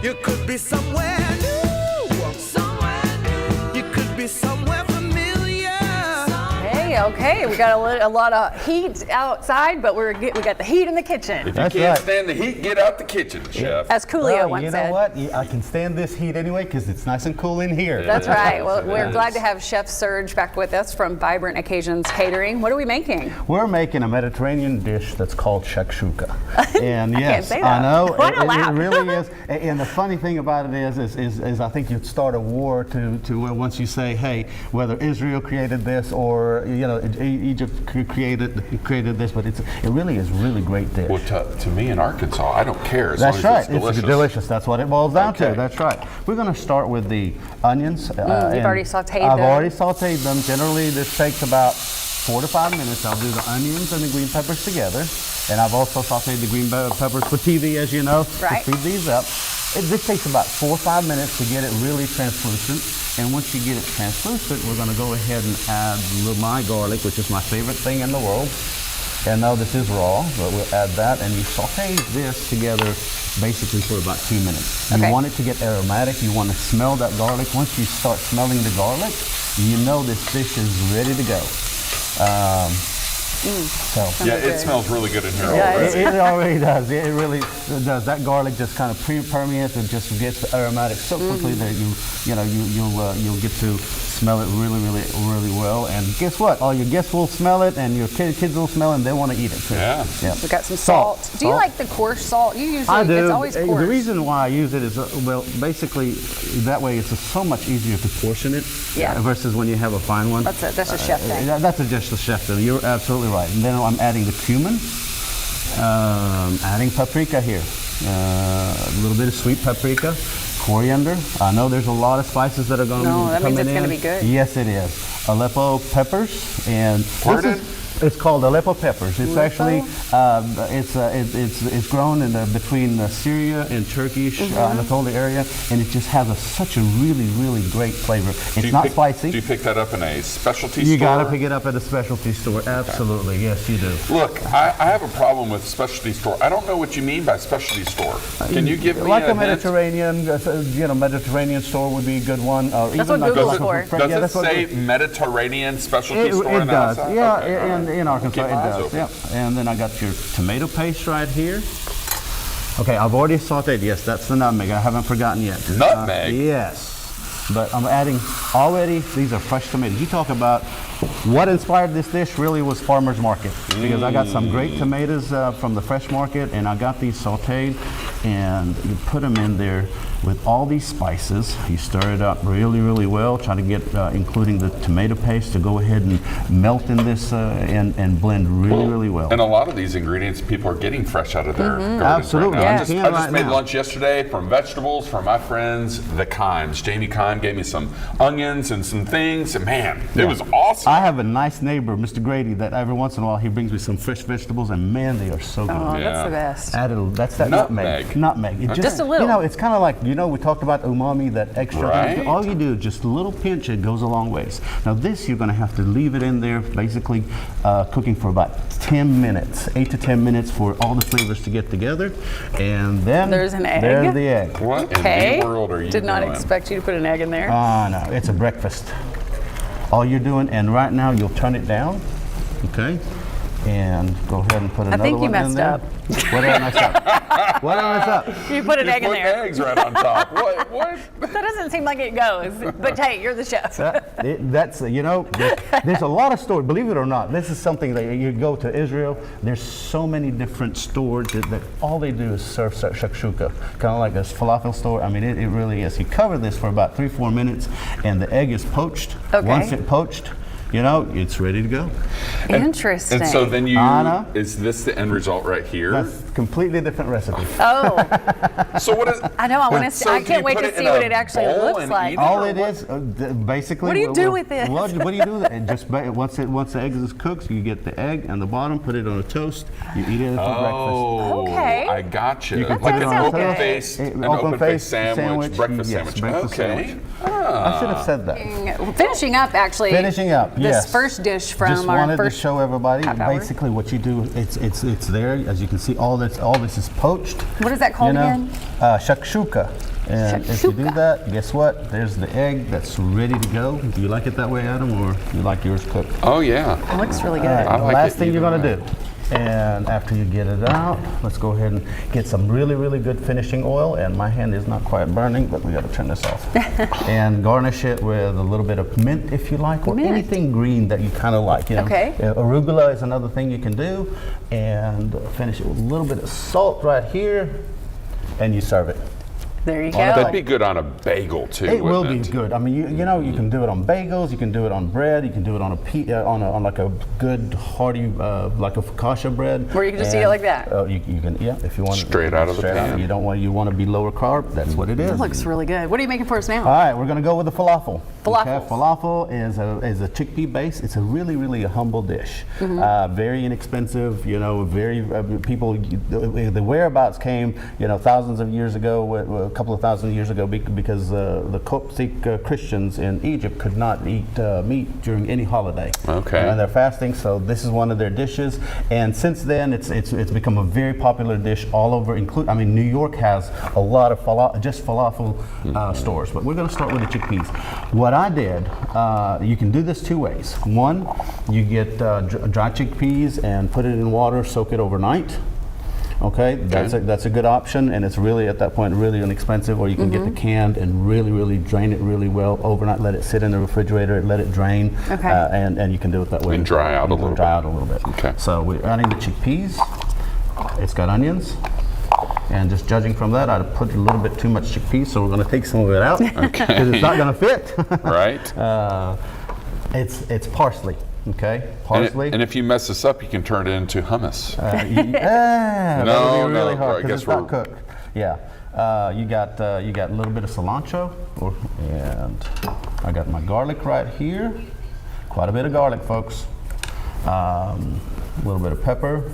You could be somewhere new. Somewhere new. You could be somewhere familiar. Hey, okay, we got a lot of heat outside, but we got the heat in the kitchen. If you can't stand the heat, get out the kitchen, Chef. As Coolio once you said. know what? I can stand this heat anyway because it's nice and cool in here. That's right. Well, we're glad to have Chef Serge back with us from Vibrant Occasions Catering. What are we making? We're making a Mediterranean dish that's called Shakshuka. And I yes, can't say that. I know Why not it laugh? really is. And the funny thing about it is I think you'd start a war to where once you say, hey, whether Israel created this or Egypt created this, but it really is really great dish. Well, to me in Arkansas, I don't care as That's long right. as it's delicious. It's delicious. That's what it boils down Okay. to. That's right. We're going to start with the onions. You've already sauteed them. I've already sauteed them. Generally, this takes about 4 to 5 minutes. I'll do the onions and the green peppers together. And I've also sauteed the green peppers for TV, as you know, right. to speed these up. This takes about 4 or 5 minutes to get it really translucent. And once you get it translucent, we're going to go ahead and add my garlic, which is my favorite thing in the world. And now this is raw, but we'll add that. And you saute this together basically for about 2 minutes. Okay. You want it to get aromatic. You want to smell that garlic. Once you start smelling the garlic, you know this dish is ready to go. Yeah, it smells really good in here Yeah, already. It already does. It really does. That garlic just kind of permeates and just gets aromatic so quickly that you'll get to smell it really well. And guess what? All your guests will smell it, and your kids will smell it, and they want to eat it too. Yeah. We've got some salt. Do you like the coarse salt? You usually, I do. It's always coarse. The reason why I use it is, basically that way it's so much easier to portion it versus when you have a fine one. That's a chef thing. That's just a chef thing. You're absolutely right. And then I'm adding the cumin, adding paprika here, a little bit of sweet paprika, coriander. I know there's a lot of spices that are going to be coming in. No, that means it's going to be good. Yes, it is. Aleppo peppers, and it's called Aleppo peppers. It's actually it's grown in between Syria and Turkish Anatolia area, and it just has such a really great flavor. It's not spicy. Do you pick that up in a specialty store? You got to pick it up at a specialty store. Absolutely, yes, you do. Look, I have a problem with specialty store. I don't know what you mean by specialty store. Can you give me like a a Mediterranean, Mediterranean store would be a good one. Or That's even what Google's for. Does it say Mediterranean specialty store? It does. Outside? Yeah, Okay, in Arkansas it does. Yep. And then I got your tomato paste right here. Okay, I've already sauteed. Yes, that's the nutmeg. I haven't forgotten yet. Nutmeg? Yes. But I'm adding already, these are fresh tomatoes. You talk about what inspired this dish really was farmer's market. Because I got some great tomatoes from the fresh market, and I got these sauteed, and you put them in there with all these spices. You stir it up really well, try to get, including the tomato paste, to go ahead and melt in this and blend really well. And a lot of these ingredients people are getting fresh out of their gardens. Absolutely. Right now. Yeah. I just made lunch yesterday from vegetables from my friends, the Kimes. Jamie Kime gave me some onions and some things, and man, it was awesome. I have a nice neighbor, Mr. Grady, that every once in a while he brings me some fresh vegetables, and man, they are so good. Oh, that's the best. That's that nutmeg. Nutmeg. Just a little. It's kind of like, we talked about umami, that extra. Right. All you do, just a little pinch, it goes a long ways. Now this, you're going to have to leave it in there, basically cooking for about 10 minutes, 8 to 10 minutes for all the flavors to get together. And then There's an egg. There's the egg. What Okay. in the world are you Did not doing? expect you to put an egg in there. No, it's a breakfast. All you're doing, and right now you'll turn it down, okay? And go ahead and put another one in there. think you messed up. What did I mess up? What did I mess up? You put an egg in Put there. eggs right on top. What? That doesn't seem like it goes. But hey, you're the chef. That's, there's a lot of stores, believe it or not. This is something that you go to Israel, there's so many different stores that all they do is serve shakshuka, kind of like a falafel store. I mean, it really is. You cover this for about 3-4 minutes, and the egg is poached. Okay. Once it's poached, it's ready to go. Interesting. And so then Anna? is this the end result right here? That's a completely different recipe. Oh, So what is? I know. I want to. So I do can't you wait put to it see in what a it actually bowl looks and like. eat it? All it is, basically. What do you do with this? What do you do with it? Just once the egg is cooked, you get the egg and the bottom, put it on a toast. You eat it for breakfast. Okay. I got you. That Like an does sound open good. face, an Open open face face sandwich, breakfast yes, sandwich. breakfast Okay. sandwich. I should have said that. Finishing up, actually. Finishing up, yes. This first dish from Just our wanted first to show everybody half hour. basically what you do. It's there, as you can see, all the all this is poached. What is that called again? Shakshuka. And if you do Shakshuka. that, guess what? There's the egg that's ready to go. Do you like it that way, Adam, or you like yours cooked? Oh yeah. It looks really good. All right, I the like last it thing you're either gonna way. do, and after you get it out, let's go ahead and get some really, really good finishing oil. And my hand is not quite burning, but we gotta turn this off. And garnish it with a little bit of mint, if you like, or Mint. anything green that you kind of like. You know, Okay. Arugula is another thing you can do, and finish it with a little bit of salt right here, and you serve it. There you go. That'd be good on a bagel too. It will be wouldn't it? good. I mean, you know, you can do it on bagels, you can do it on bread, you can do it on on like a good hearty like a focaccia bread. Or you can just eat it like that. You can, yeah, if you want Straight out of the pan. You want to be lower carb. That's what it is. That looks really good. What are you making for us now? All right, we're gonna go with the falafel. Falafel. Okay, falafel is a chickpea base. It's a really, really humble dish. Very inexpensive. You know, very people. The whereabouts came, you know, thousands of years ago, a couple of thousand years ago, because the Coptic Christians in Egypt could not eat meat during any holiday. Okay. And they're fasting, so this is one of their dishes. And since then, it's become a very popular dish all over. I mean, New York has a lot of falafel stores. But we're going to start with the chickpeas. What I did, you can do this two ways. One, you get dry chickpeas and put it in water, soak it overnight. Okay, that's a good option, and it's really at that point really inexpensive. Or you can get the canned and really drain it really well overnight. Let it sit in the refrigerator, let it drain, Okay. and you can do it that way. And dry out a little Dry bit. out a little bit. Okay. So we're adding the chickpeas. It's got onions, and just judging from that, I'd put a little bit too much chickpeas, so we're going to take some of it out because it's not going to fit. Right. It's parsley. Okay, parsley. And if you mess this up, you can turn it into hummus. That No, would be really no, hard I because guess it's not we're- cooked. Yeah, you got a little bit of cilantro, and I got my garlic right here. Quite a bit of garlic, folks. A little bit of pepper.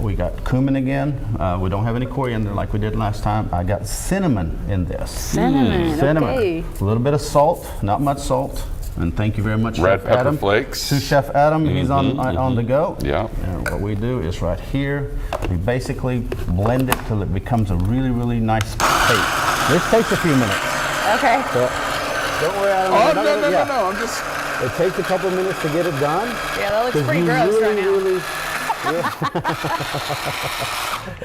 We got cumin again. We don't have any coriander like we did last time. I got cinnamon in this. Cinnamon. Okay. A little bit of salt, not much salt. And thank you very much, Red Chef pepper Adam. flakes. To Chef Adam, he's on the go. Yeah. And what we do is right here, we basically blend it till it becomes a really nice paste. This takes a few minutes. Okay. So don't worry, Adam. Oh we're no, not gonna- no, yeah. no, no! I'm just. It takes a couple minutes to get it done. Yeah, that looks 'cause pretty you gross right now. really,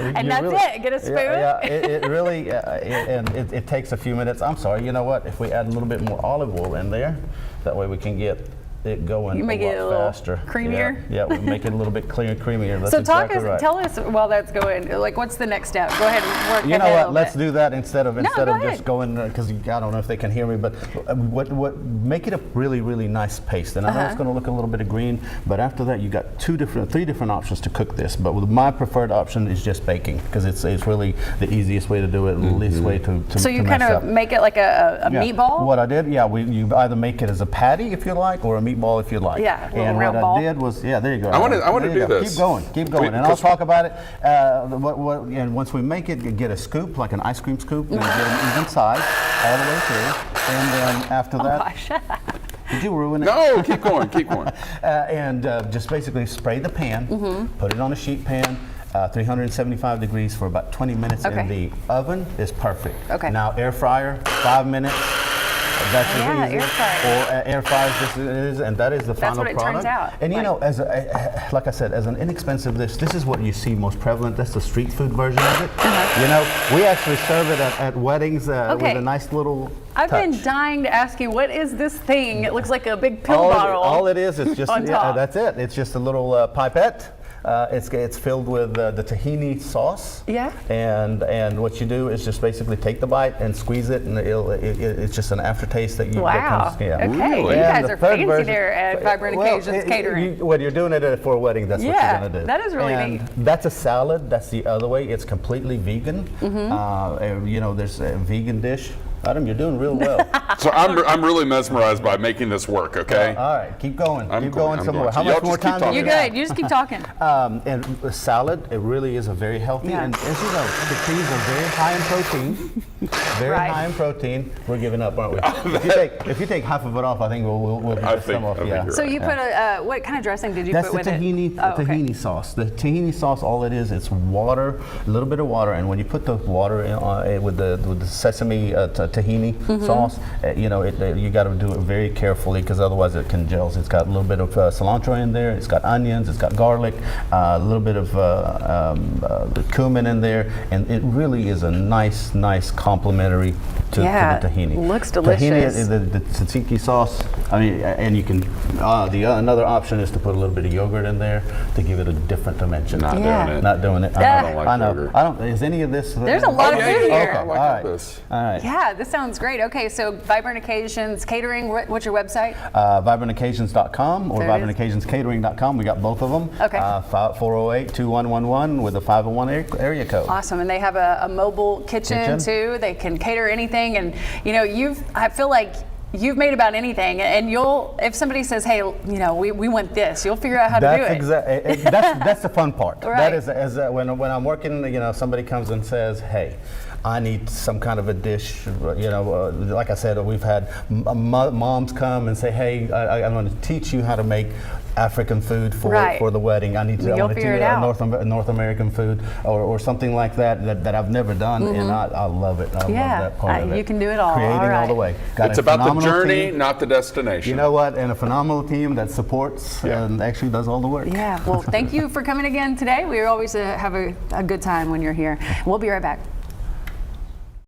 And you that's really- it. Get a spoon. Yeah, it really, it takes a few minutes. I'm sorry, you know what? If we add a little bit more olive oil in there, that way we can get it going You make a it a lot little faster. creamier? Yeah, we make it a little bit creamier. That's So exactly right. tell us while that's going, like what's the next step? Go ahead and work You know ahead a what? little Let's bit. do that instead of go just ahead. going because I don't know if they can hear me, but what make it a really nice paste. And I know it's going to look a little bit of green, but after that you got three different options to cook this. But my preferred option is just baking because it's really the easiest way to do it, and the least way to So you to kind mess of up. make it like a Yeah. meatball? What I did, you either make it as a patty if you like, or a meatball if you like. Yeah, a little and round what ball. I did was, there you go. I wanna There do you go. this. Keep going, and I'll Because- talk about it. And once we make it, get a scoop, like an ice cream scoop, and get an even size all the way through. And then after that, Gosh. did you ruin it? No, keep going, keep going. And just basically spray the pan, put it on a sheet pan, 375 degrees for about 20 minutes, Okay. and the oven is perfect. Okay. Now air fryer, 5 minutes. That's as Yeah, easy. air fryer. Or air fryer just is, and that is the final what it product. turns out, And you like- know, like I said, as an inexpensive dish, this is what you see most prevalent. That's the street food version of it. You know, we actually serve it at weddings with Okay. a nice little I've touch. been dying to ask you, what is this thing? It looks like a big pill all bottle. all it is just on top. that's it. It's just a little pipette. It's filled with the tahini sauce. Yeah. And what you do is just basically take the bite and squeeze it, and it's just an aftertaste that you. Wow. That comes, yeah. Okay, Really? you And guys the are third fancy version- there at Vibrant Occasions Catering. When you're doing it for a wedding, that's Yeah, what you're gonna do. that is really and neat. That's a salad. That's the other way. It's completely vegan. You know, there's a vegan dish. Adam, you're doing real well. So I'm really mesmerized by making this work. Okay. All right, keep going. I'm Keep going, going I'm some going. more. How Y'all much more just keep time do talking. you You're have? good. You just keep talking. And the salad, it really is a very healthy. Yeah. And as you know, chickpeas are very high in protein. Very Right. high in protein. We're giving up, aren't we? if you take half of it off, I think we'll I get some off. think Yeah. you're So right. you put a what kind of dressing did you That's put the with tahini, it? Oh, okay. tahini sauce. The tahini sauce, all it is, it's water, a little bit of water, and when you put the water in, with the sesame tahini sauce, you got to do it very carefully because otherwise it congels. It's got a little bit of cilantro in there. It's got onions. It's got garlic, a little bit of cumin in there, and it really is a nice complementary to the tahini. Looks delicious. Tahini is the tzatziki sauce. I mean, and you can. Another option is to put a little bit of yogurt in there to give it a different dimension. Not Yeah. doing it. Not doing it. I don't like I know. yogurt. I don't. Is any of this? There's a lot of yeah, food yeah, here. I like All right. this. All right. Yeah, this sounds great. Okay, so Vibrant Occasions Catering, what's your website? VibrantOccasions.com or There it is. VibrantOccasionsCatering.com. We got both of them. Okay. 408-2111 with a 501 area code. Awesome, and they have a mobile kitchen too. They can cater anything, and I feel like you've made about anything, and if somebody says, hey, we want this, you'll figure out how to do it. That's the fun part. Right. That is when I'm working, somebody comes and says, hey, I need some kind of a dish. Like I said, we've had moms come and say, hey, I'm going to teach you how to make African food for the wedding. I want to figure it do out. North American food or something like that I've never done, and I love it. I love that part of it. You can do it all. Creating All right. all the way. Got It's a about the phenomenal journey, team. not the destination. You know what? And a phenomenal team that supports and actually does all the work. Yeah, well, thank you for coming again today. We always have a good time when you're here. We'll be right back.